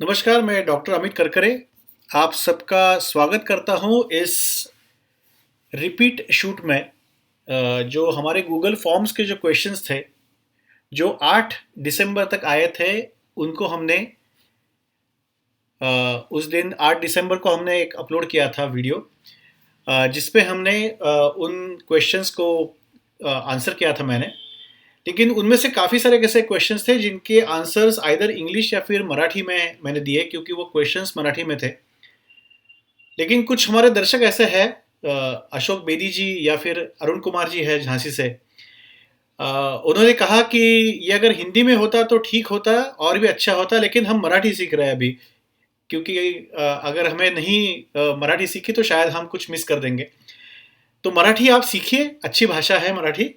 नमस्कार, मैं डॉक्टर अमित करकरे आप सबका स्वागत करता हूं इस रिपीट शूट में। जो हमारे गूगल फॉर्म्स के जो क्वेश्चंस थे, जो 8 दिसंबर तक आए थे, उनको हमने उस दिन 8 दिसंबर को हमने एक अपलोड किया था वीडियो, जिसपे हमने उन क्वेश्चंस को आंसर किया था मैंने। लेकिन उनमें से काफ़ी सारे ऐसे क्वेश्चंस थे जिनके आंसर्स आइदर इंग्लिश या फिर मराठी में मैंने दिए, क्योंकि वो क्वेश्चंस मराठी में थे। लेकिन कुछ हमारे दर्शक ऐसे हैं, अशोक बेदी जी या फिर अरुण कुमार जी है झांसी से। उन्होंने कहा कि ये अगर हिंदी में होता तो ठीक होता और भी अच्छा होता, लेकिन हम मराठी सीख रहे हैं अभी, क्योंकि अगर हमें नहीं मराठी सीखी तो शायद हम कुछ मिस कर देंगे। तो मराठी आप सीखिए, अच्छी भाषा है मराठी।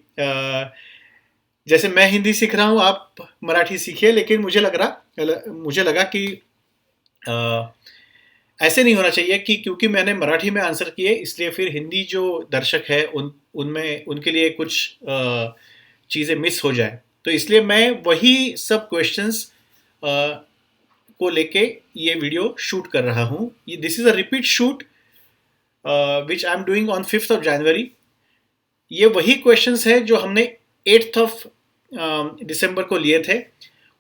जैसे मैं हिंदी सीख रहा हूँ, आप मराठी सीखिए। लेकिन मुझे लगा कि अ, ऐसे नहीं होना चाहिए कि क्योंकि मैंने मराठी में आंसर किए इसलिए फिर हिंदी जो दर्शक है उनमें उनके लिए कुछ चीज़ें मिस हो जाए। तो इसलिए मैं वही सब क्वेश्चंस को लेके ये वीडियो शूट कर रहा हूँ। This is a repeat shoot which I am doing on 5 जनवरी। ये वही क्वेश्चंस है जो हमने 8 दिसंबर को लिए थे।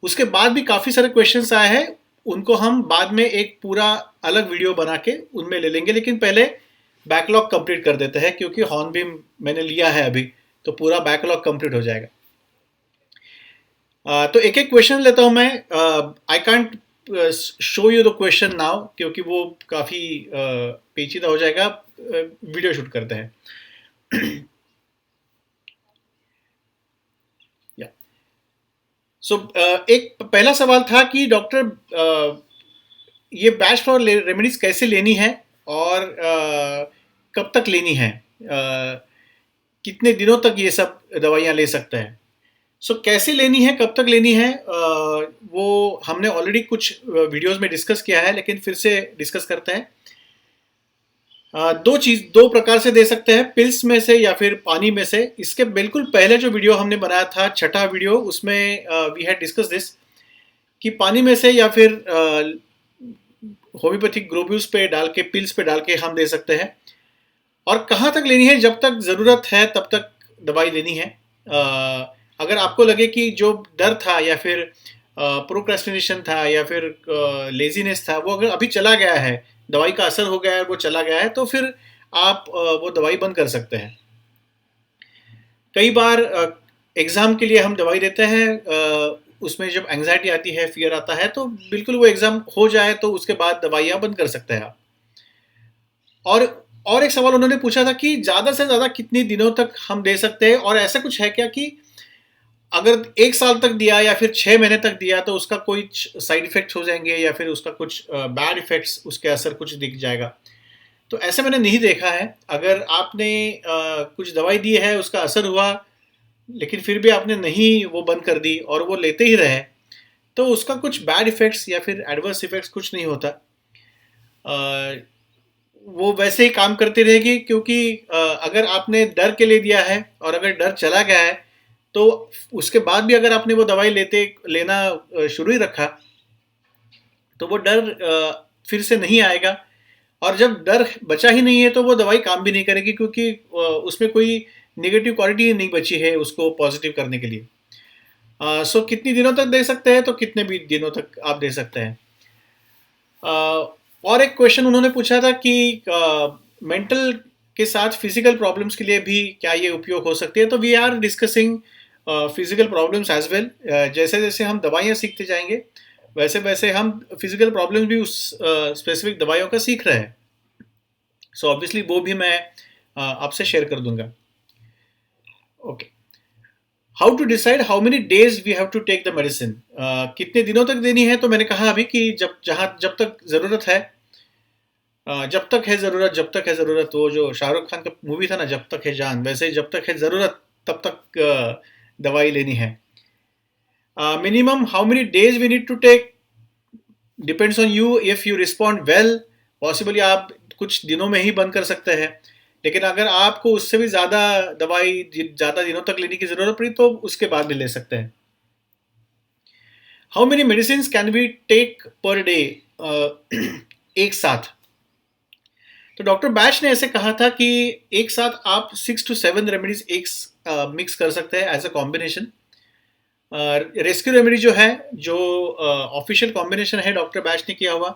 उसके बाद भी काफ़ी सारे क्वेश्चंस आए हैं, उनको हम बाद में एक पूरा अलग वीडियो बना के उनमें ले लेंगे। लेकिन पहले बैकलॉग कंप्लीट कर देते हैं, क्योंकि हॉर्नबिम मैंने लिया है अभी, तो पूरा बैकलॉग कंप्लीट हो जाएगा। तो एक एक क्वेश्चन लेता हूं मैं। I can't show you the question now, क्योंकि वो काफ़ी पेचीदा हो जाएगा। वीडियो शूट करते हैं। या सो एक पहला सवाल था कि डॉक्टर, ये बैच फॉर रेमेडीज कैसे लेनी है और कब तक लेनी है, कितने दिनों तक ये सब दवाइयाँ ले सकते हैं। कैसे लेनी है, कब तक लेनी है, वो हमने ऑलरेडी कुछ वीडियोस में डिस्कस किया है, लेकिन फिर से डिस्कस करते हैं। दो प्रकार से दे सकते हैं, पिल्स में से या फिर पानी में से। इसके बिल्कुल पहले जो वीडियो हमने बनाया था, छठा वीडियो, उसमें वी हैड डिस्कस दिस कि पानी में से या फिर होम्योपैथिक ग्लोब्यूल्स पे डाल के, पिल्स पे डाल के हम दे सकते हैं। और कहाँ तक लेनी है, जब तक ज़रूरत है तब तक दवाई लेनी है। अगर आपको लगे कि जो डर था या फिर प्रोक्रेस्टिनेशन था या फिर लेजीनेस था, वो अगर अभी चला गया है, दवाई का असर हो गया है, वो चला गया है, तो फिर आप वो दवाई बंद कर सकते हैं। कई बार एग्ज़ाम के लिए हम दवाई देते हैं, उसमें जब एंग्जाइटी आती है, फियर आता है, तो बिल्कुल वो एग्ज़ाम हो जाए तो उसके बाद दवाइयाँ बंद कर सकते हैं आप। और एक सवाल उन्होंने पूछा था कि ज़्यादा से ज़्यादा कितने दिनों तक हम दे सकते हैं, और ऐसा कुछ है क्या कि अगर 1 साल तक दिया या फिर 6 महीने तक दिया तो उसका कोई साइड इफ़ेक्ट्स हो जाएंगे या फिर उसका कुछ बैड इफ़ेक्ट्स, उसके असर कुछ दिख जाएगा। तो ऐसे मैंने नहीं देखा है। अगर आपने कुछ दवाई दी है, उसका असर हुआ, लेकिन फिर भी आपने नहीं वो बंद कर दी और वो लेते ही रहे, तो उसका कुछ बैड इफ़ेक्ट्स या फिर एडवर्स इफ़ेक्ट्स कुछ नहीं होता। वो वैसे ही काम करती रहेगी, क्योंकि अगर आपने डर के लिए दिया है और अगर डर चला गया है, तो उसके बाद भी अगर आपने वो दवाई लेना शुरू ही रखा, तो वो डर फिर से नहीं आएगा। और जब डर बचा ही नहीं है तो वो दवाई काम भी नहीं करेगी, क्योंकि उसमें कोई नेगेटिव क्वालिटी नहीं बची है उसको पॉजिटिव करने के लिए। कितनी दिनों तक दे सकते हैं, तो कितने भी दिनों तक आप दे सकते हैं। और एक क्वेश्चन उन्होंने पूछा था कि मेंटल के साथ फिजिकल प्रॉब्लम्स के लिए भी क्या ये उपयोग हो सकती है। तो we are discussing physical problems as well. जैसे जैसे हम दवाइयाँ सीखते जाएंगे, वैसे वैसे हम फिजिकल प्रॉब्लम्स भी उस स्पेसिफिक दवाइयों का सीख रहे हैं। ऑब्वियसली वो भी मैं आपसे शेयर कर दूंगा। Okay, how to decide how many days we have to take the medicine. कितने दिनों तक देनी है, तो मैंने कहा अभी कि जब तक ज़रूरत है, जब तक है ज़रूरत, जब तक है ज़रूरत। वो जो शाहरुख खान का मूवी था ना, जब तक है जान, वैसे ही जब तक है ज़रूरत तब तक दवाई लेनी है। Minimum how many days we need to take depends on you. If you respond well, possibly आप कुछ दिनों में ही बंद कर सकते हैं। लेकिन अगर आपको उससे भी ज़्यादा दवाई ज़्यादा दिनों तक लेने की ज़रूरत पड़ी, तो उसके बाद भी ले सकते हैं। How many medicine can we take per day, एक साथ? तो डॉक्टर बैच ने ऐसे कहा था कि एक साथ आप 6 to 7 रेमेडीज एक मिक्स कर सकते हैं as a combination. Rescue remedy जो है, जो ऑफिशियल कॉम्बिनेशन है डॉक्टर बैच ने किया हुआ,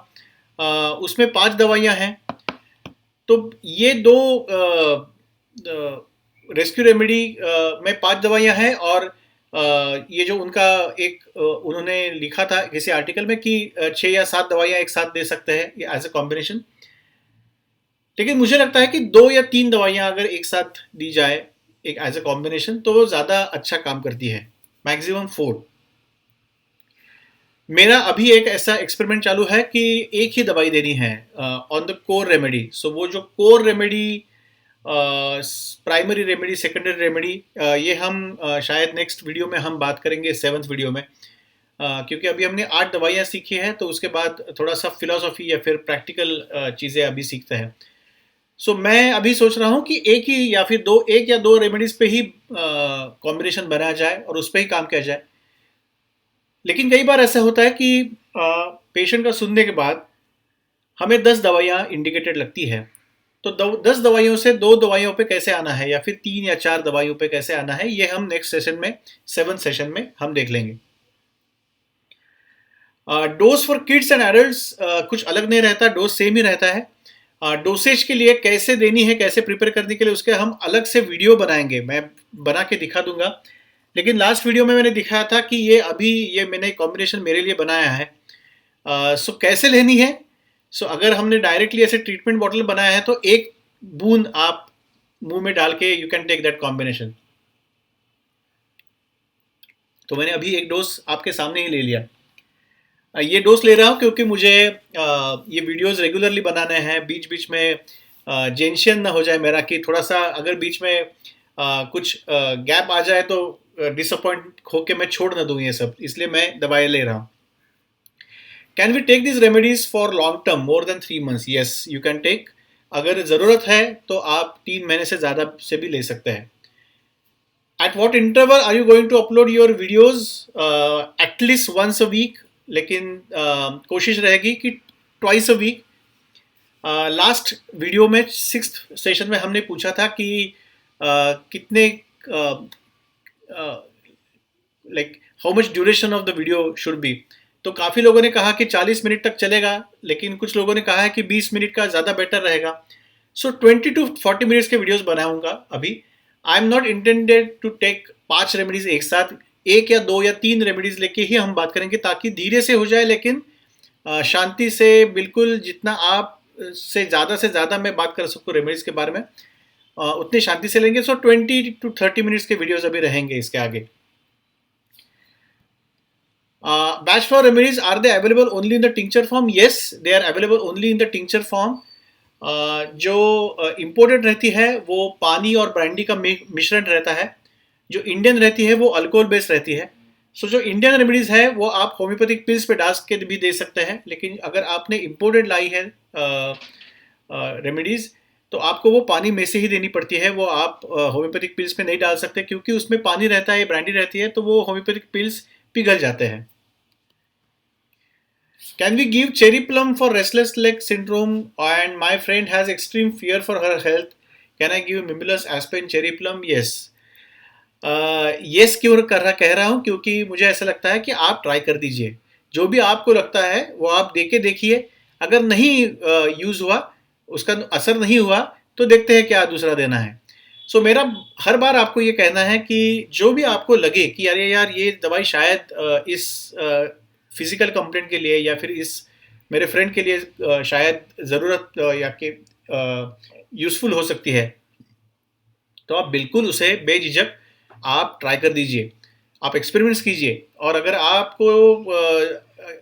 उसमें 5 दवाइयाँ हैं। तो ये दो रेस्क्यू रेमेडी में 5 दवाइयाँ हैं, और ये जो उनका एक उन्होंने लिखा था किसी आर्टिकल में कि 6 या 7 दवाइयाँ एक साथ दे सकते हैं एज अ कॉम्बिनेशन। लेकिन मुझे लगता है कि 2 या 3 दवाइयाँ अगर एक साथ दी जाए एक एज अ कॉम्बिनेशन, तो वो ज़्यादा अच्छा काम करती है। मैक्सिमम 4। मेरा अभी एक ऐसा एक्सपेरिमेंट चालू है कि एक ही दवाई देनी है ऑन द कोर रेमेडी। सो वो जो core remedy, primary remedy, secondary remedy, ये हम शायद नेक्स्ट वीडियो में हम बात करेंगे, 7th वीडियो में। क्योंकि अभी हमने 8 दवाइयाँ सीखी हैं, तो उसके बाद थोड़ा सा फिलोसॉफी या फिर प्रैक्टिकल चीज़ें अभी सीखते हैं। सो मैं अभी सोच रहा हूँ कि एक ही या फिर 1 या 2 रेमेडीज पे ही कॉम्बिनेशन बनाया जाए और उस पर ही काम किया जाए। लेकिन कई बार ऐसा होता है कि पेशेंट का सुनने के बाद हमें 10 दवाइयाँ इंडिकेटेड लगती है। तो 10 दवाइयों से 2 दवाइयों पे कैसे आना है, या फिर 3 या 4 दवाइयों पे कैसे आना है, ये हम नेक्स्ट सेशन में, 7th सेशन में हम देख लेंगे। Dose for kids and adults कुछ अलग नहीं रहता, डोज सेम ही रहता है। डोसेज के लिए कैसे देनी है, कैसे प्रिपेयर करने के लिए, उसके हम अलग से वीडियो बनाएंगे, मैं बना के दिखा दूंगा। लेकिन लास्ट वीडियो में मैंने दिखाया था कि ये मैंने कॉम्बिनेशन मेरे लिए बनाया है। सो कैसे लेनी है? सो अगर हमने डायरेक्टली ऐसे ट्रीटमेंट बॉटल बनाया है, तो एक बूंद आप मुंह में डाल के you can take that combination. तो मैंने अभी एक डोज आपके सामने ही ले लिया। ये डोज ले रहा हूँ क्योंकि मुझे ये वीडियोस रेगुलरली बनाने हैं। बीच बीच में जेंशन ना हो जाए मेरा, कि थोड़ा सा अगर बीच में कुछ गैप आ जाए तो डिसअपॉइंट होके मैं छोड़ ना दूँ ये सब, इसलिए मैं दवाई ले रहा हूँ। Can we take this remedies for long term more than 3 months? Yes, you can take. अगर ज़रूरत है तो आप 3 महीने से ज़्यादा से भी ले सकते हैं। At what interval are you going to upload your videos? At least once a week, लेकिन कोशिश रहेगी कि twice a week. Last video में 6th सेशन में हमने पूछा था कि कितने like how much duration of the video should be. तो काफ़ी लोगों ने कहा कि 40 मिनट तक चलेगा, लेकिन कुछ लोगों ने कहा है कि 20 मिनट का ज़्यादा बेटर रहेगा। सो 20 to 40 मिनट्स के वीडियोस बनाऊंगा अभी। I am not intended to take 5 remedies एक साथ, 1 या 2 या 3 रेमेडीज लेके ही हम बात करेंगे, ताकि धीरे से हो जाए, लेकिन शांति से, बिल्कुल जितना आप से ज़्यादा मैं बात कर सकूँ रेमेडीज के बारे में, उतनी शांति से लेंगे। सो 20 to 30 मिनट्स के वीडियोस अभी रहेंगे इसके आगे। Batch flower remedies, are they available only in the tincture form? Yes, they are available only in the tincture form. जो इम्पोर्टेड रहती है वो पानी और ब्रांडी का मिश्रण रहता है। जो इंडियन रहती है वो अल्कोहल बेस्ड रहती है। सो जो इंडियन रेमेडीज़ है वो आप होम्योपैथिक पिल्स पे डाल के भी दे सकते हैं, लेकिन अगर आपने इम्पोर्टेड लाई है रेमेडीज़, तो आपको वो पानी में से ही देनी पड़ती है। वो आप होम्योपैथिक पिल्स पे नहीं डाल सकते, क्योंकि उसमें पानी रहता है, ब्रांडी रहती है, तो वो होम्योपैथिक पिल्स पिघल जाते हैं। Can we give cherry plum for restless leg syndrome? And my friend has extreme fear for her health. Can I give Mimulus Aspen cherry plum? Yes. Yes क्यों कह रहा हूँ? क्योंकि मुझे ऐसा लगता है कि आप ट्राई कर दीजिए। जो भी आपको लगता है वो आप दे के देखिए। अगर नहीं यूज़ हुआ, उसका असर नहीं हुआ, तो देखते हैं क्या दूसरा देना है। सो मेरा हर बार आपको ये कहना है कि जो भी आपको लगे कि अरे यार ये दवाई शायद इस फिजिकल कंप्लेंट के लिए या फिर इस मेरे फ्रेंड के लिए शायद ज़रूरत या कि यूज़फुल हो सकती है, तो आप बिल्कुल उसे बेझिझक आप ट्राई कर दीजिए, आप एक्सपेरिमेंट्स कीजिए। और अगर आपको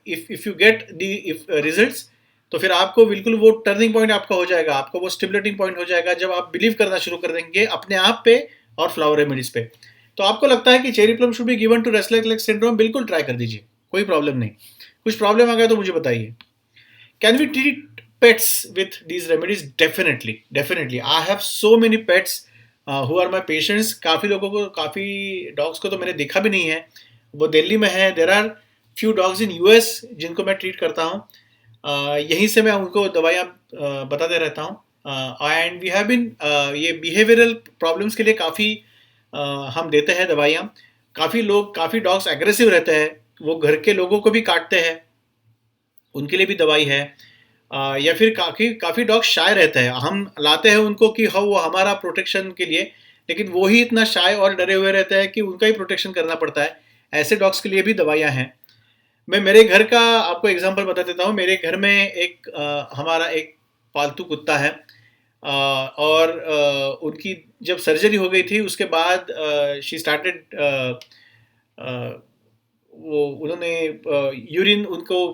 if you get the results, तो फिर आपको बिल्कुल वो टर्निंग पॉइंट आपका हो जाएगा, आपको वो स्टिमुलेटिंग पॉइंट हो जाएगा, जब आप बिलीव करना शुरू कर देंगे अपने आप पे और फ्लावर रेमेडीज पे। तो आपको लगता है कि cherry plum should be given to restless leg syndrome, बिल्कुल ट्राई कर दीजिए, कोई प्रॉब्लम नहीं। कुछ प्रॉब्लम आ गया तो मुझे बताइए। Can we treat pets with these remedies? Definitely, definitely. I have so many pets who are my patients. काफ़ी लोगों को, काफ़ी डॉग्स को तो मैंने देखा भी नहीं है, वो दिल्ली में है। There are few dogs in US जिनको मैं ट्रीट करता हूँ, यहीं से मैं उनको दवाइयाँ बताते रहता हूँ। एंड वी हैव बिन ये बिहेवियरल प्रॉब्लम्स के लिए काफ़ी हम देते हैं दवाइयाँ। काफ़ी डॉग्स एग्रेसिव रहते हैं, वो घर के लोगों को भी काटते हैं, उनके लिए भी दवाई है। या फिर काफ़ी काफ़ी डॉग शाय रहते हैं, हम लाते हैं उनको कि हाँ वो हमारा प्रोटेक्शन के लिए, लेकिन वो ही इतना शाय और डरे हुए रहते हैं कि उनका ही प्रोटेक्शन करना पड़ता है। ऐसे डॉग्स के लिए भी दवाइयाँ हैं। मैं मेरे घर का आपको एग्जांपल बता देता हूँ। मेरे घर में हमारा एक पालतू कुत्ता है, और उनकी जब सर्जरी हो गई थी उसके बाद शी स्टार्टेड, वो उन्होंने यूरिन उनको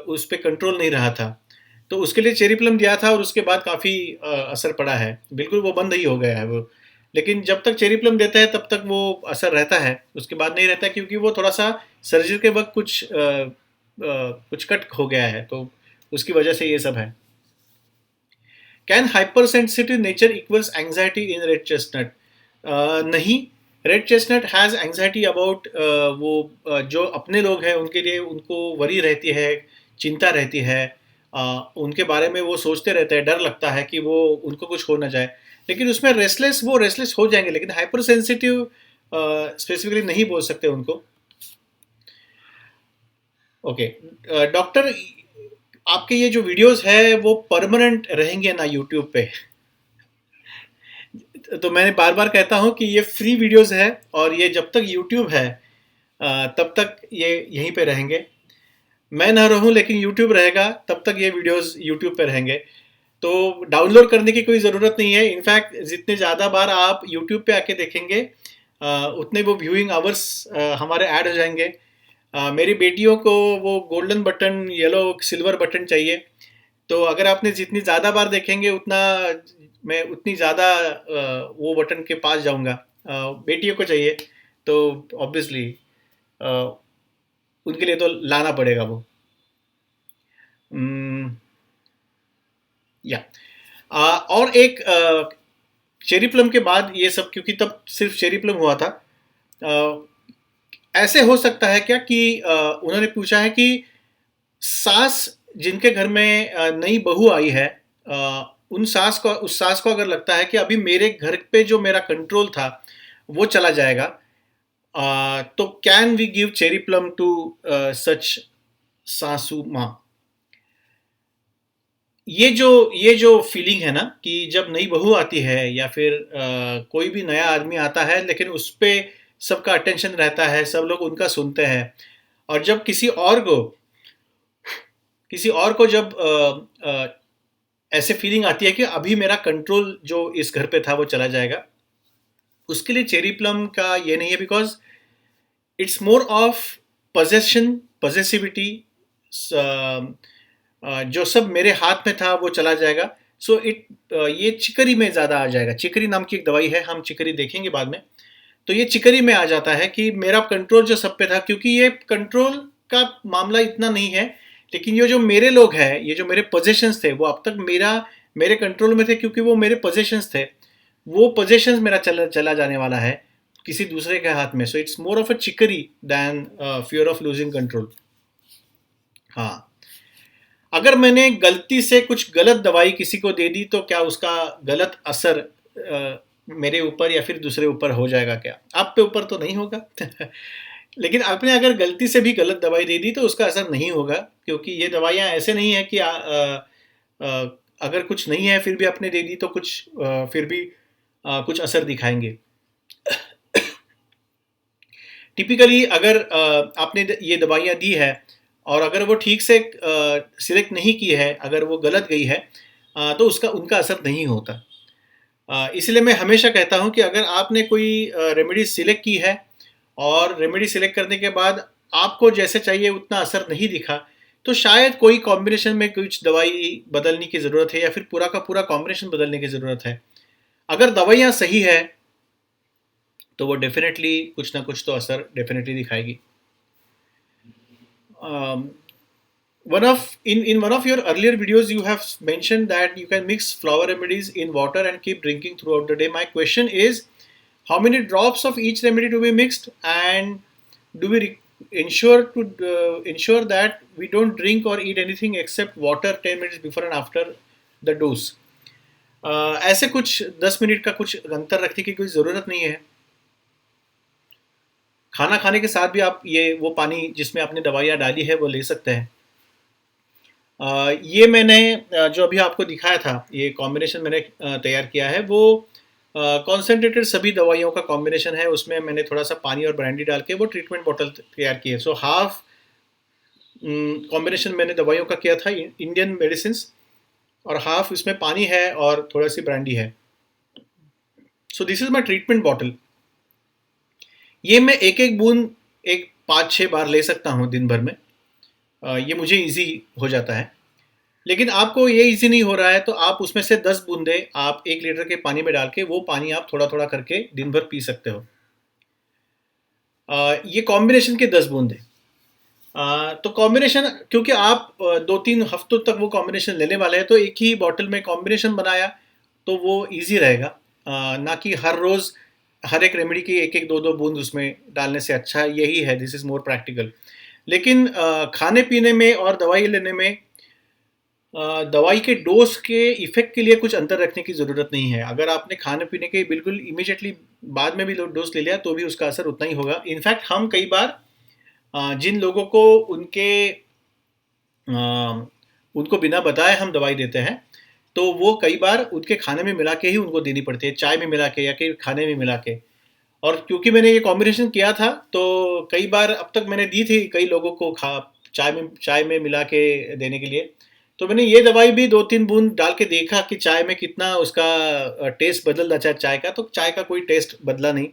उस पे कंट्रोल नहीं रहा था, तो उसके लिए चेरी प्लम दिया था और उसके बाद काफ़ी असर पड़ा है। बिल्कुल वो बंद ही हो गया है वो, लेकिन जब तक चेरी प्लम देता है तब तक वो असर रहता है, उसके बाद नहीं रहता, क्योंकि वो थोड़ा सा सर्जरी के वक्त कुछ कट हो गया है, तो उसकी वजह से ये सब है। Can hypersensitive nature equals anxiety in red chestnut? नहीं, red chestnut has anxiety about, वो जो अपने लोग हैं उनके लिए उनको वरी रहती है, चिंता रहती है, उनके बारे में वो सोचते रहते हैं, डर लगता है कि वो उनको कुछ हो ना जाए। लेकिन उसमें वो रेस्टलेस हो जाएंगे, लेकिन हाइपर सेंसिटिव स्पेसिफिकली नहीं बोल सकते उनको। ओके, डॉक्टर, आपके ये जो वीडियोस है वो परमानेंट रहेंगे ना यूट्यूब पे? तो मैंने बार बार कहता हूँ कि ये फ्री वीडियोस है, और ये जब तक यूट्यूब है तब तक ये यहीं पे रहेंगे। मैं ना रहूँ लेकिन यूट्यूब रहेगा, तब तक ये वीडियोस यूट्यूब पे रहेंगे। तो डाउनलोड करने की कोई ज़रूरत नहीं है। इनफैक्ट जितने ज़्यादा बार आप यूट्यूब पे आके देखेंगे, उतने वो व्यूइंग आवर्स हमारे ऐड हो जाएंगे। मेरी बेटियों को वो golden button, yellow silver button चाहिए, तो अगर आपने जितनी ज़्यादा बार देखेंगे उतना मैं उतनी ज़्यादा वो बटन के पास जाऊंगा। बेटियों को चाहिए, तो ऑब्वियसली उनके लिए तो लाना पड़ेगा वो। हम्म, या और एक चेरी प्लम के बाद ये सब, क्योंकि तब सिर्फ चेरी प्लम हुआ था, अ, ऐसे हो सकता है क्या कि उन्होंने पूछा है कि सास जिनके घर में नई बहू आई है, उस सास को अगर लगता है कि अभी मेरे घर पे जो मेरा कंट्रोल था वो चला जाएगा, तो can we give cherry plum to such सासू माँ? ये जो फीलिंग है ना कि जब नई बहू आती है या फिर कोई भी नया आदमी आता है, लेकिन उस पे सबका अटेंशन रहता है, सब लोग उनका सुनते हैं, और जब किसी और को जब ऐसे फीलिंग आती है कि अभी मेरा कंट्रोल जो इस घर पे था वो चला जाएगा, उसके लिए चेरी प्लम का ये नहीं है, because it's more of possession, possessiveness. जो सब मेरे हाथ में था वो चला जाएगा। सो ये चिकरी में ज़्यादा आ जाएगा। चिकरी नाम की एक दवाई है, हम चिकरी देखेंगे बाद में। तो ये चिकरी में आ जाता है कि मेरा कंट्रोल जो सब पे था, क्योंकि ये कंट्रोल का मामला इतना नहीं है, लेकिन ये जो मेरे लोग हैं, ये जो मेरे पोजेशंस थे, वो अब तक मेरे कंट्रोल में थे, क्योंकि वो मेरे पोजेशंस थे। वो पोजेशंस मेरा चला चला जाने वाला है किसी दूसरे के हाथ में। So it's more of a chicory than fear of losing control. हाँ, अगर मैंने गलती से कुछ गलत दवाई किसी को दे दी, तो क्या उसका गलत असर मेरे ऊपर या फिर दूसरे ऊपर हो जाएगा क्या? आपके ऊपर तो नहीं होगा। लेकिन आपने अगर गलती से भी गलत दवाई दे दी तो उसका असर नहीं होगा, क्योंकि ये दवाइयाँ ऐसे नहीं है कि अगर कुछ नहीं है फिर भी आपने दे दी तो फिर भी कुछ असर दिखाएंगे। टिपिकली अगर आपने ये दवाइयाँ दी है और अगर वो ठीक से सिलेक्ट नहीं की है, अगर वो गलत गई है, तो उसका उनका असर नहीं होता। इसलिए मैं हमेशा कहता हूँ कि अगर आपने कोई रेमेडी सिलेक्ट की है और रेमेडी सिलेक्ट करने के बाद आपको जैसे चाहिए उतना असर नहीं दिखा, तो शायद कोई कॉम्बिनेशन में कुछ दवाई बदलने की ज़रूरत है, या फिर पूरा का पूरा कॉम्बिनेशन बदलने की ज़रूरत है। अगर दवाइयाँ सही है तो वो डेफिनेटली कुछ ना कुछ तो असर डेफिनेटली दिखाएगी। um, in one of your earlier videos you have mentioned that you can mix flower remedies in water and keep drinking throughout the day. My question is, how many drops of each remedy to be mixed, and do we ensure that we don't drink or eat anything except water 10 minutes before and after the dose. ऐसे कुछ 10 minute का कुछ अंतर रखने की कोई ज़रूरत नहीं है। खाना खाने के साथ भी आप ये वो पानी जिसमें आपने दवाइयाँ डाली है वो ले सकते हैं। ये मैंने जो अभी आपको दिखाया था, ये कॉम्बिनेशन मैंने तैयार किया है, वो कॉन्सेंट्रेटेड सभी दवाइयों का कॉम्बिनेशन है। उसमें मैंने थोड़ा सा पानी और ब्रांडी डाल के वो ट्रीटमेंट बॉटल तैयार की है। सो हाफ कॉम्बिनेशन मैंने दवाइयों का किया था, इंडियन मेडिसिन, और हाफ इसमें पानी है और थोड़ा सी ब्रांडी है। So this is my treatment bottle. ये मैं एक एक बूंद एक 5-6 बार ले सकता हूँ दिन भर में। ये मुझे इजी हो जाता है। लेकिन आपको ये इजी नहीं हो रहा है तो आप उसमें से 10 बूंदे आप 1 लीटर के पानी में डाल के वो पानी आप थोड़ा थोड़ा करके दिन भर पी सकते हो। ये कॉम्बिनेशन के 10 बूंदे। तो कॉम्बिनेशन, क्योंकि आप 2-3 हफ्तों तक वो कॉम्बिनेशन लेने वाले हैं, तो एक ही बॉटल में कॉम्बिनेशन बनाया तो वो इजी रहेगा। ना कि हर रोज़ हर एक रेमेडी की एक एक 2-2 बूंद उसमें डालने से अच्छा यही है, दिस इज़ मोर प्रैक्टिकल। लेकिन खाने पीने में और दवाई लेने में दवाई के डोज के इफ़ेक्ट के लिए कुछ अंतर रखने की ज़रूरत नहीं है। अगर आपने खाने पीने के बिल्कुल इमीडिएटली बाद में भी डोज ले लिया तो भी उसका असर उतना ही होगा। इनफैक्ट हम कई बार जिन लोगों को उनको बिना बताए हम दवाई देते हैं, तो वो कई बार उनके खाने में मिला के ही उनको देनी पड़ती है, चाय में मिला के या कि खाने में मिला के। और क्योंकि मैंने ये कॉम्बिनेशन किया था तो कई बार अब तक मैंने दी थी कई लोगों को चाय में मिला के देने के लिए। तो मैंने ये दवाई भी 2-3 बूंद डाल के देखा कि चाय में कितना उसका टेस्ट बदल रहा है चाय का, तो चाय का कोई टेस्ट बदला नहीं।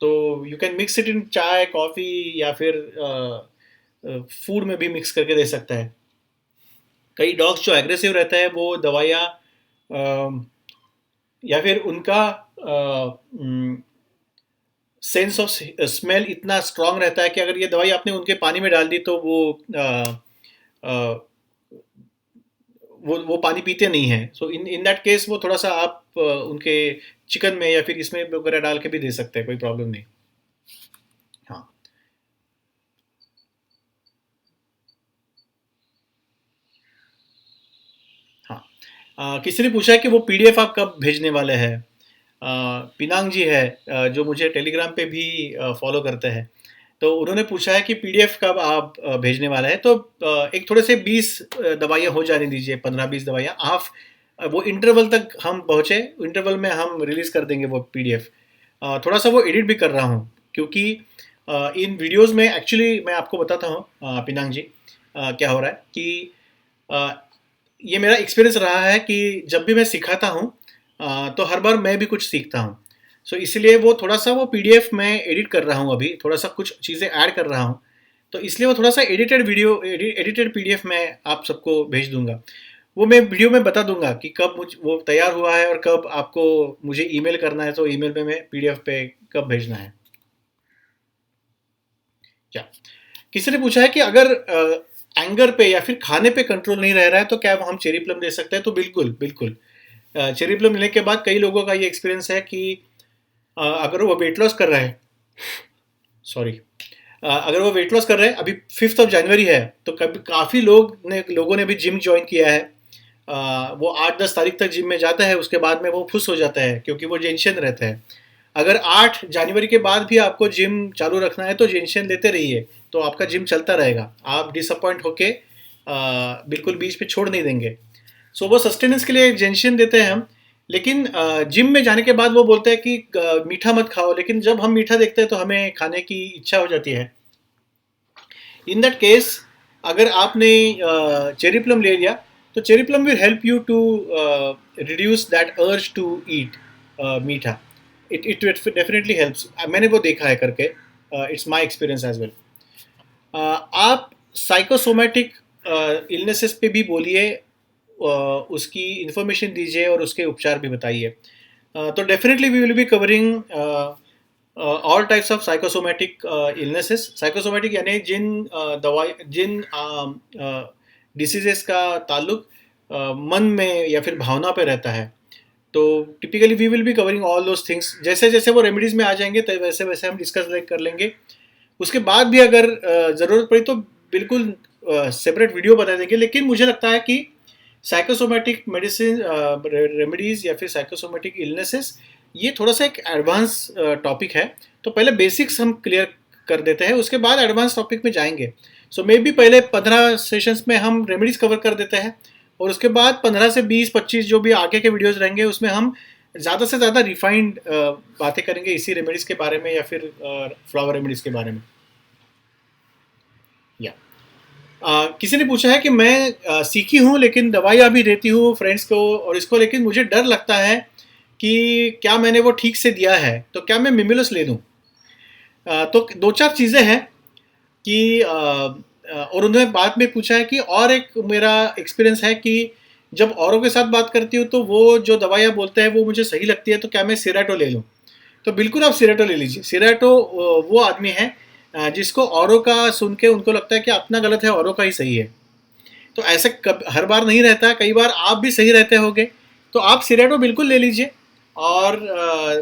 तो you can mix it in चाय, कॉफ़ी या फिर फूड में भी मिक्स करके दे सकता है। कई डॉग्स जो एग्रेसिव रहता है वो दवाइयाँ या फिर उनका सेंस ऑफ स्मेल इतना स्ट्रांग रहता है कि अगर ये दवाई आपने उनके पानी में डाल दी तो वो पानी पीते नहीं हैं। सो इन दैट केस वो थोड़ा सा आप उनके चिकन में या फिर इसमें वगैरह डाल के भी दे सकते हैं, कोई प्रॉब्लम नहीं। हाँ हाँ। किसी ने पूछा है कि वो पीडीएफ आप कब भेजने वाले हैं। पिनांग जी है जो मुझे टेलीग्राम पे भी फॉलो करते हैं, तो उन्होंने पूछा है कि पीडीएफ कब आप भेजने वाला है। तो एक थोड़े से 20 दवाइयाँ हो जाने दीजिए, 15-20 दवाइयाँ। आप वो इंटरवल तक हम पहुँचे, इंटरवल में हम रिलीज़ कर देंगे वो पीडीएफ। थोड़ा सा वो एडिट भी कर रहा हूँ क्योंकि इन वीडियोस में एक्चुअली मैं आपको बताता हूँ पिनांग जी, क्या हो रहा है कि अ, ये मेरा एक्सपीरियंस रहा है कि जब भी मैं सिखाता हूँ तो हर बार मैं भी कुछ सीखता हूँ। सो इसलिए वो थोड़ा सा वो पीडीएफ में एडिट कर रहा हूँ, अभी थोड़ा सा कुछ चीज़ें ऐड कर रहा हूँ। तो इसलिए वो थोड़ा सा एडिटेड पीडीएफ मैं आप सबको भेज दूंगा। वो मैं वीडियो में बता दूंगा कि कब मुझ वो तैयार हुआ है और कब आपको मुझे ईमेल करना है, तो ईमेल पे मैं पीडीएफ पे कब भेजना है। क्या किसी ने पूछा है कि अगर एंगर पे या फिर खाने पे कंट्रोल नहीं रह रहा है तो क्या हम चेरी प्लम दे सकते हैं। तो बिल्कुल बिल्कुल, चेरी प्लम लेने के बाद कई लोगों का ये एक्सपीरियंस है कि अगर वो वेट लॉस कर रहे हैं, सॉरी, अगर वो वेट लॉस कर रहे हैं, अभी 5 जनवरी है तो कभी काफ़ी लोगों ने भी जिम ज्वाइन किया है। वो 8-10 तारीख तक जिम में जाता है, उसके बाद में वो खुश हो जाता है क्योंकि वो जेंशन रहता है। अगर 8 जनवरी के बाद भी आपको जिम चालू रखना है तो जेंशन लेते रहिए, तो आपका जिम चलता रहेगा, आप डिसअपॉइंट होके बिल्कुल बीच पे छोड़ नहीं देंगे। सो वो सस्टेनेंस के लिए जेंशन देते हैं हम। लेकिन जिम में जाने के बाद वो बोलते हैं कि मीठा मत खाओ, लेकिन जब हम मीठा देखते हैं तो हमें खाने की इच्छा हो जाती है। इन दैट केस अगर आपने चेरी प्लम ले लिया तो cherry plum will help you to reduce that urge to eat मीठा। इट डेफिनेटली हेल्प्स, मैंने वो देखा है करके, it's my experience as well. आप साइकोसोमेटिक इलनेसेस पे भी बोलिए, उसकी इंफॉर्मेशन दीजिए और उसके उपचार भी बताइए। तो definitely we will be covering all types of psychosomatic illnesses. Psychosomatic यानी जिन डिसीजेस का ताल्लुक मन में या फिर भावना पे रहता है। तो typically we will be covering all those things. जैसे जैसे वो रेमेडीज़ में आ जाएंगे तो वैसे वैसे हम डिस्कस कर लेंगे। उसके बाद भी अगर ज़रूरत पड़ी तो बिल्कुल सेपरेट वीडियो बता देंगे। लेकिन मुझे लगता है कि साइकोसोमेटिक मेडिसिन रेमेडीज़ या फिर साइकोसोमेटिक इलनेसेस ये थोड़ा सा एक एडवांस टॉपिक है। तो पहले बेसिक्स हम क्लियर कर देते हैं, उसके बाद एडवांस टॉपिक में जाएंगे। सो मे बी पहले 15 सेशंस में हम रेमेडीज़ कवर कर देते हैं, और उसके बाद 15 से 20-25 जो भी आगे के वीडियोस रहेंगे उसमें हम ज़्यादा से ज़्यादा रिफाइंड बातें करेंगे इसी रेमेडीज़ के बारे में या फिर फ्लावर रेमेडीज़ के बारे में। या किसी ने पूछा है कि मैं सीखी हूँ लेकिन दवाइयाँ भी देती हूँ फ्रेंड्स को, और इसको लेकिन मुझे डर लगता है कि क्या मैंने वो ठीक से दिया है, तो क्या मैं मिमिलस ले लूँ? तो दो चार चीज़ें हैं कि और उन्होंने बाद में पूछा है कि और एक मेरा एक्सपीरियंस है कि जब औरों के साथ बात करती हूँ तो वो जो दवाइयाँ बोलते हैं वो मुझे सही लगती है, तो क्या मैं सिराटो ले लूँ? तो बिल्कुल आप सिराटो ले लीजिए। सिराटो वो आदमी है जिसको औरों का सुन के उनको लगता है कि अपना गलत है, औरों का ही सही है। तो ऐसे हर बार नहीं रहता, कई बार आप भी सही रहते होगे। तो आप सिराटो बिल्कुल ले लीजिए, और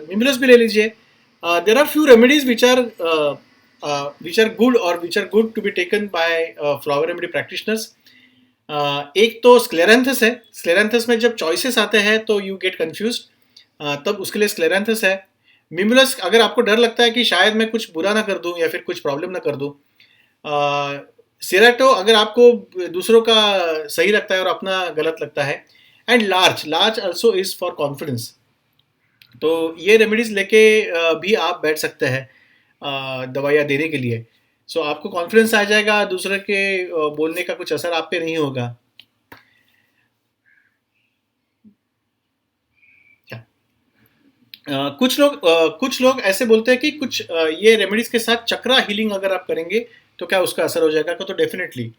मिमिलस भी ले लीजिए। There are few remedies which are good और which are good to be taken by flower remedy practitioners. एक तो स्क्लेरेंथस है। स्क्लेरेंथस में जब चॉइसेस आते हैं तो यू गेट कन्फ्यूज, तब उसके लिए स्क्लेरेंथस है। मिमुलस अगर आपको डर लगता है कि शायद मैं कुछ बुरा ना कर दूं या फिर कुछ प्रॉब्लम ना कर दूं। सिराटो अगर आपको दूसरों का सही लगता है और अपना गलत लगता है। And large large also is for confidence. तो ये रेमेडीज लेके भी आप बैठ सकते हैं दवाइयाँ देने के लिए। सो आपको कॉन्फिडेंस आ जाएगा, दूसरे के बोलने का कुछ असर आप पे नहीं होगा। कुछ लोग ऐसे बोलते हैं कि कुछ ये रेमेडीज के साथ चक्रा हीलिंग अगर आप करेंगे तो क्या उसका असर हो जाएगा? तो definitely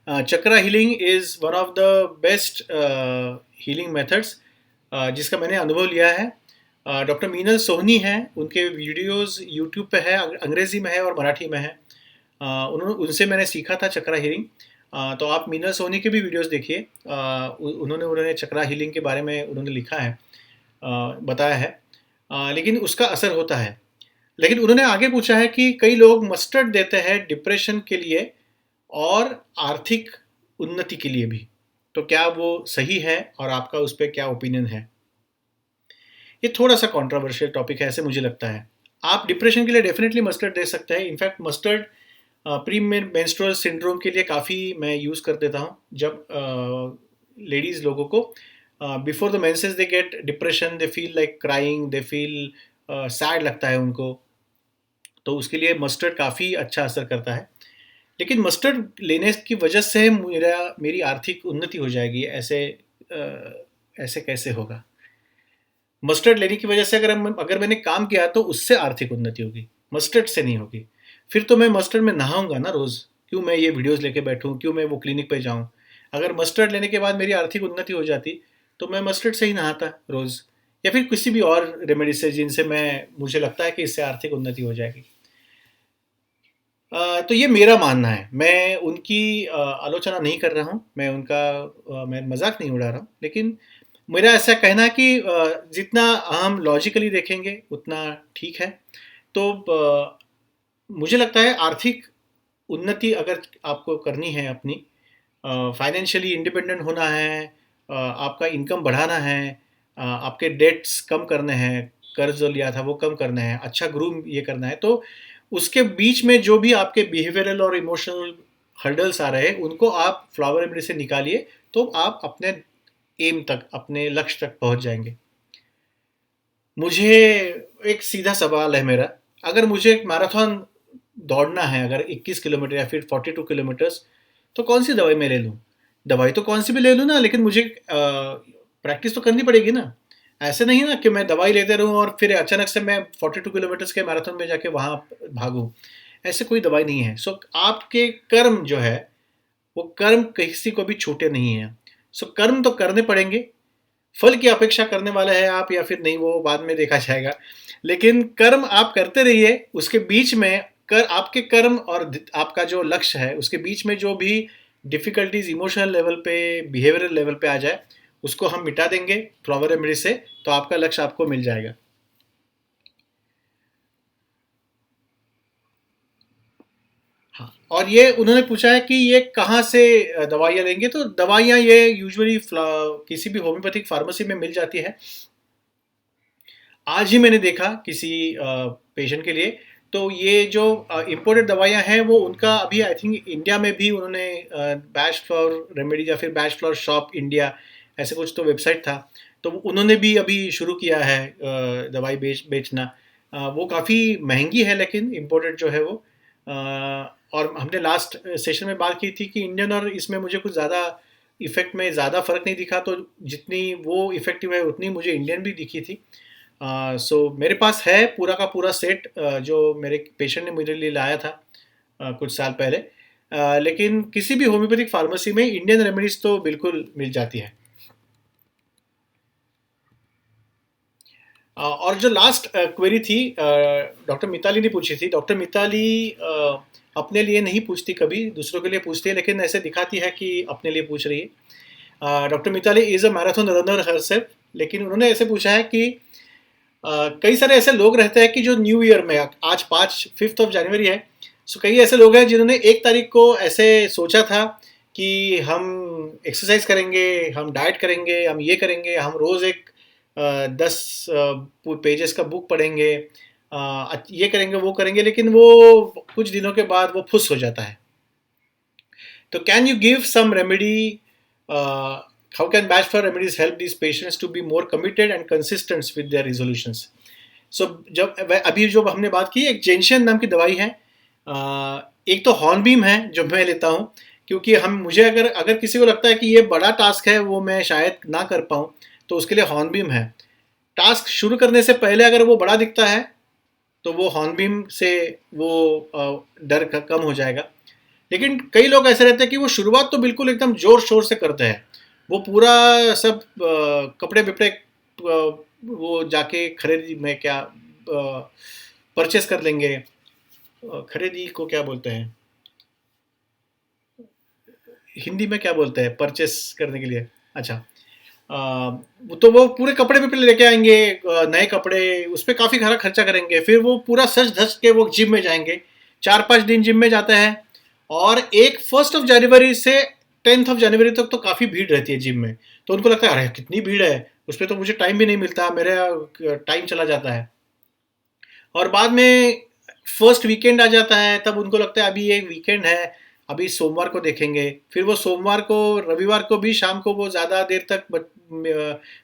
chakra healing is one of the best healing methods जिसका मैंने अनुभव लिया है। डॉक्टर मीनल सोहनी हैं, उनके वीडियोस यूट्यूब पे है, अंग्रेज़ी में है और मराठी में है। उन्होंने उनसे मैंने सीखा था चक्रा हीलिंग। तो आप मीनल सोहनी के भी वीडियोस देखिए। उन्होंने चक्रा हीलिंग के बारे में उन्होंने लिखा है, बताया है। लेकिन उसका असर होता है। लेकिन उन्होंने आगे पूछा है कि कई लोग मस्टर्ड देते हैं डिप्रेशन के लिए और आर्थिक उन्नति के लिए भी, तो क्या वो सही है और आपका उस पर क्या ओपिनियन है? ये थोड़ा सा कंट्रोवर्शियल टॉपिक है ऐसे मुझे लगता है। आप डिप्रेशन के लिए डेफिनेटली मस्टर्ड दे सकते हैं। In fact mustard pre menstrual syndrome के लिए काफ़ी मैं यूज़ कर देता हूँ। जब लेडीज़ लोगों को before the menses they get depression, they feel like crying, they feel sad लगता है उनको, तो उसके लिए मस्टर्ड काफ़ी अच्छा असर करता है। लेकिन मस्टर्ड लेने की वजह से मेरी आर्थिक उन्नति हो जाएगी, ऐसे कैसे होगा? मस्टर्ड लेने की वजह से अगर मैंने काम किया तो उससे आर्थिक उन्नति होगी, मस्टर्ड से नहीं होगी। फिर तो मैं मस्टर्ड में नहाऊंगा ना रोज़, क्यों मैं ये वीडियोस लेके बैठूं, क्यों मैं वो क्लिनिक पे जाऊं? अगर मस्टर्ड लेने के बाद मेरी आर्थिक उन्नति हो जाती तो मैं मस्टर्ड से ही नहाता रोज़, या फिर किसी भी और रेमेडी से जिनसे मुझे लगता है कि इससे आर्थिक उन्नति हो जाएगी। तो ये मेरा मानना है। मैं उनकी आलोचना नहीं कर रहा हूँ, मैं मजाक नहीं उड़ा रहा हूँ, लेकिन मेरा ऐसा कहना है कि जितना हम लॉजिकली देखेंगे उतना ठीक है। तो मुझे लगता है आर्थिक उन्नति अगर आपको करनी है, अपनी फाइनेंशियली इंडिपेंडेंट होना है, आपका इनकम बढ़ाना है, आपके डेट्स कम करने हैं, कर्ज जो लिया था वो कम करना है, अच्छा ग्रूम ये करना है, तो उसके बीच में जो भी आपके बिहेवियरल और इमोशनल हर्डल्स आ रहे हैं उनको आप फ्लावर रेमेडी से निकालिए, तो आप अपने एम तक, अपने लक्ष्य तक पहुंच जाएंगे। मुझे एक सीधा सवाल है मेरा, अगर मुझे एक मैराथन दौड़ना है, अगर 21 किलोमीटर या फिर 42 किलोमीटर्स, तो कौन सी दवाई मैं ले लूँ? दवाई तो कौन सी भी ले लूँ ना, लेकिन मुझे प्रैक्टिस तो करनी पड़ेगी ना। ऐसे नहीं ना कि मैं दवाई लेते रहूँ और फिर अचानक से मैं 42 किलोमीटर्स के मैराथन में जाके वहाँ भागूँ। ऐसे कोई दवाई नहीं है। सो आपके कर्म जो है वो कर्म किसी को भी छूटे नहीं हैं। सो कर्म तो करने पड़ेंगे। फल की अपेक्षा करने वाले हैं आप या फिर नहीं, वो बाद में देखा जाएगा। लेकिन कर्म आप करते रहिए, उसके बीच में आपके कर्म और आपका जो लक्ष्य है उसके बीच में जो भी डिफ़िकल्टीज इमोशनल लेवल पे, बिहेवियरल लेवल पे आ जाए, उसको हम मिटा देंगे फ्लावर रेमेडी से, तो आपका लक्ष्य आपको मिल जाएगा। हाँ, और ये उन्होंने पूछा है कि ये कहाँ से दवाइयाँ लेंगे, तो दवाइयाँ ये यूजुअली किसी भी होम्योपैथिक फार्मेसी में मिल जाती है। आज ही मैंने देखा किसी पेशेंट के लिए, तो ये जो इम्पोर्टेड दवाइयाँ हैं वो उनका अभी आई थिंक इंडिया में भी उन्होंने बैच फ्लावर रेमेडी या फिर बैच फ्लावर शॉप इंडिया ऐसे कुछ तो वेबसाइट था, तो उन्होंने भी अभी शुरू किया है दवाई बेचना। वो काफ़ी महंगी है लेकिन इम्पोर्टेड जो है वो, और हमने लास्ट सेशन में बात की थी कि इंडियन और इसमें मुझे कुछ ज़्यादा इफेक्ट में ज़्यादा फ़र्क नहीं दिखा, तो जितनी वो इफ़ेक्टिव है उतनी मुझे इंडियन भी दिखी थी। सो मेरे पास है पूरा का पूरा सेट, जो मेरे पेशेंट ने मेरे लिए लाया था कुछ साल पहले। लेकिन किसी भी होम्योपैथिक फार्मेसी में इंडियन रेमेडीज तो बिल्कुल मिल जाती है। और जो लास्ट क्वेरी थी डॉक्टर मिताली ने पूछी थी, डॉक्टर मिताली अपने लिए नहीं पूछती, कभी दूसरों के लिए पूछती है, लेकिन ऐसे दिखाती है कि अपने लिए पूछ रही है। Doctor Mitali is a marathon runner herself, लेकिन उन्होंने ऐसे पूछा है कि कई सारे ऐसे लोग रहते हैं कि जो न्यू ईयर में, आज 5 जनवरी है, सो कई ऐसे लोग हैं जिन्होंने 1 तारीख को ऐसे सोचा था कि हम एक्सरसाइज करेंगे, हम डाइट करेंगे, हम ये करेंगे, हम रोज़ एक 10 पेजेस का बुक पढ़ेंगे, ये करेंगे वो करेंगे, लेकिन वो कुछ दिनों के बाद वो फुस हो जाता है। तो can you give some remedy, how can Bach for remedies help these patients to be more committed and consistent with their resolutions? So जब अभी जो हमने बात की, एक जेंशियन नाम की दवाई है, एक तो हॉर्नबीम है जो मैं लेता हूँ, क्योंकि मुझे अगर अगर किसी को लगता है कि ये बड़ा टास्क है वो मैं शायद ना कर पाऊँ, तो उसके लिए हॉर्नबीम है। टास्क शुरू करने से पहले अगर वो बड़ा दिखता है तो वो हॉर्नबीम से वो डर कम हो जाएगा। लेकिन कई लोग ऐसे रहते हैं कि वो शुरुआत तो बिल्कुल एकदम जोर शोर से करते हैं, वो पूरा सब कपड़े बिपड़े वो जाके खरीदी में क्या परचेस कर लेंगे, खरीदी को क्या बोलते हैं हिंदी में, क्या बोलते हैं परचेस करने के लिए? अच्छा, तो वो पूरे कपड़े विपड़े लेके आएंगे, नए कपड़े, उस पर काफ़ी सारा खर्चा करेंगे, फिर वो पूरा सज धज के वो जिम में जाएंगे, 4-5 दिन जिम में जाते हैं, और 1 जनवरी से 10 जनवरी तक तो काफ़ी भीड़ रहती है जिम में, तो उनको लगता है अरे कितनी भीड़ है, उस पर तो मुझे टाइम भी नहीं मिलता, मेरा टाइम चला जाता है। और बाद में फर्स्ट वीकेंड आ जाता है, तब उनको लगता है अभी ये वीकेंड है, अभी सोमवार को देखेंगे, फिर वो सोमवार को रविवार को भी शाम को वो ज़्यादा देर तक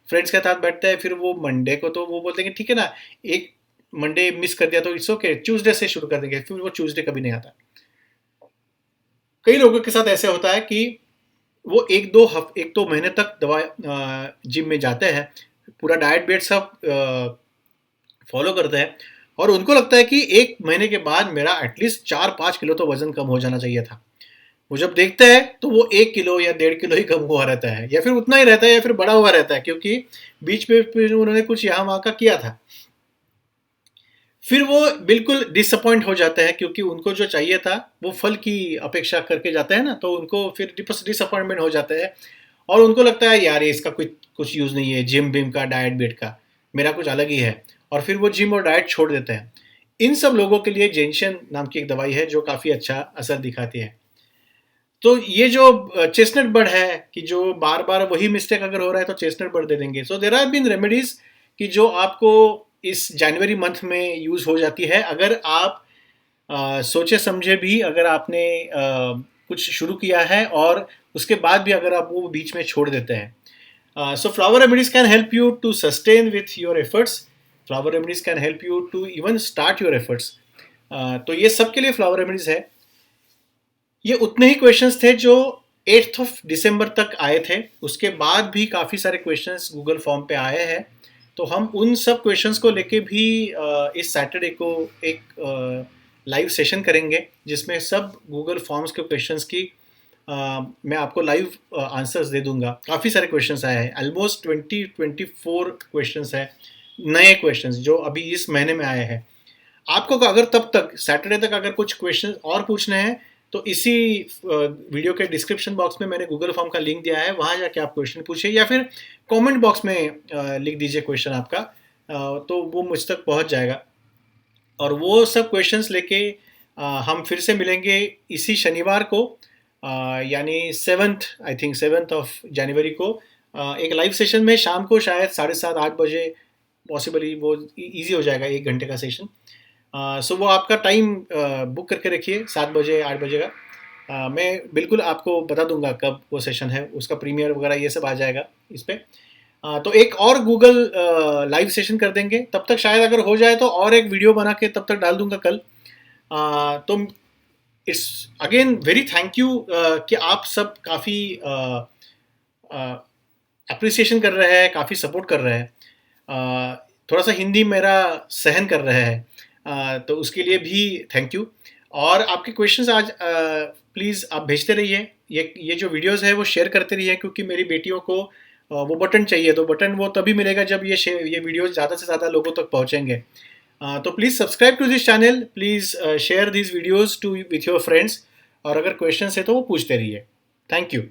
फ्रेंड्स के साथ बैठते हैं, फिर वो मंडे को तो वो बोलते हैं कि ठीक है ना, एक मंडे मिस कर दिया तो इट्स ओके, ट्यूसडे से शुरू कर देंगे, फिर वो ट्यूसडे कभी नहीं आता। कई लोगों के साथ ऐसे होता है कि वो 1-2 महीने तक दवा जिम में जाते हैं, पूरा डाइट वेट सब फॉलो करते हैं, और उनको लगता है कि 1 महीने के बाद मेरा एटलीस्ट 4-5 किलो तो वजन कम हो जाना चाहिए था। वो जब देखते हैं तो वो 1 किलो या 1.5 किलो ही कम हुआ रहता है, या फिर उतना ही रहता है, या फिर बड़ा हुआ रहता है, क्योंकि बीच में फिर उन्होंने कुछ यहाँ वहाँ का किया था। फिर वो बिल्कुल डिसअपॉइंट हो जाते हैं, क्योंकि उनको जो चाहिए था वो फल की अपेक्षा करके जाते हैं ना, तो उनको फिर डिसअपॉइंटमेंट हो जाते हैं, और उनको लगता है यार ये इसका कुछ कुछ यूज़ नहीं है, जिम बिम का, डाइट बेट का, मेरा कुछ अलग ही है, और फिर वो जिम और डाइट छोड़ देते हैं। इन सब लोगों के लिए जेंशियन नाम की एक दवाई है जो काफ़ी अच्छा असर दिखाती है। तो ये जो चेस्टनट बर्ड है, कि जो बार बार वही मिस्टेक अगर हो रहा है तो चेस्टनट बर्ड दे देंगे। सो देर आर बीन रेमेडीज कि जो आपको इस जनवरी मंथ में यूज़ हो जाती है, अगर आप सोचे समझे भी, अगर आपने कुछ शुरू किया है और उसके बाद भी अगर आप वो बीच में छोड़ देते हैं। So flower remedies can help you to sustain with your efforts, flower remedies can help you to even start your efforts. तो ये सबके लिए फ्लावर रेमेडीज है। ये उतने ही क्वेश्चंस थे जो 8 दिसंबर तक आए थे, उसके बाद भी काफ़ी सारे क्वेश्चंस गूगल फॉर्म पे आए हैं, तो हम उन सब क्वेश्चंस को लेके भी इस सैटरडे को एक लाइव सेशन करेंगे, जिसमें सब गूगल फॉर्म्स के क्वेश्चंस की मैं आपको लाइव आंसर्स दे दूंगा। काफ़ी सारे क्वेश्चंस आए हैं, ऑलमोस्ट 20-24 क्वेश्चंस हैं, नए क्वेश्चंस जो अभी इस महीने में आए हैं। आपको अगर तब तक सैटरडे तक अगर कुछ क्वेश्चन और पूछने हैं, तो इसी वीडियो के डिस्क्रिप्शन बॉक्स में मैंने गूगल फॉर्म का लिंक दिया है, वहाँ जाके आप क्वेश्चन पूछिए, या फिर कमेंट बॉक्स में लिख दीजिए क्वेश्चन आपका, तो वो मुझ तक पहुँच जाएगा। और वो सब क्वेश्चंस लेके हम फिर से मिलेंगे इसी शनिवार को, यानी 7th, I think 7th of January को, एक लाइव सेशन में शाम को शायद 7:30-8 बजे, पॉसिबली वो ईजी हो जाएगा 1 घंटे का सेशन। सो वो आपका टाइम बुक करके रखिए, 7 बजे 8 बजे का। मैं बिल्कुल आपको बता दूंगा कब वो सेशन है, उसका प्रीमियर वगैरह ये सब आ जाएगा इस पे। तो एक और गूगल लाइव सेशन कर देंगे, तब तक शायद अगर हो जाए तो और एक वीडियो बना के तब तक डाल दूंगा कल। तो it's again very thank you कि आप सब काफ़ी अप्रिसिएशन कर रहे हैं, काफ़ी सपोर्ट कर रहे हैं। थोड़ा सा हिंदी मेरा सहन कर रहे हैं, तो उसके लिए भी थैंक यू। और आपके क्वेश्चंस आज प्लीज़ आप भेजते रहिए, ये जो वीडियोस है वो शेयर करते रहिए, क्योंकि मेरी बेटियों को वो बटन चाहिए, तो बटन वो तभी मिलेगा जब ये वीडियोस ज़्यादा से ज़्यादा लोगों तक पहुँचेंगे। तो please subscribe to this channel, please share this videos to with your friends, और अगर क्वेश्चंस है तो वो पूछते रहिए। Thank you.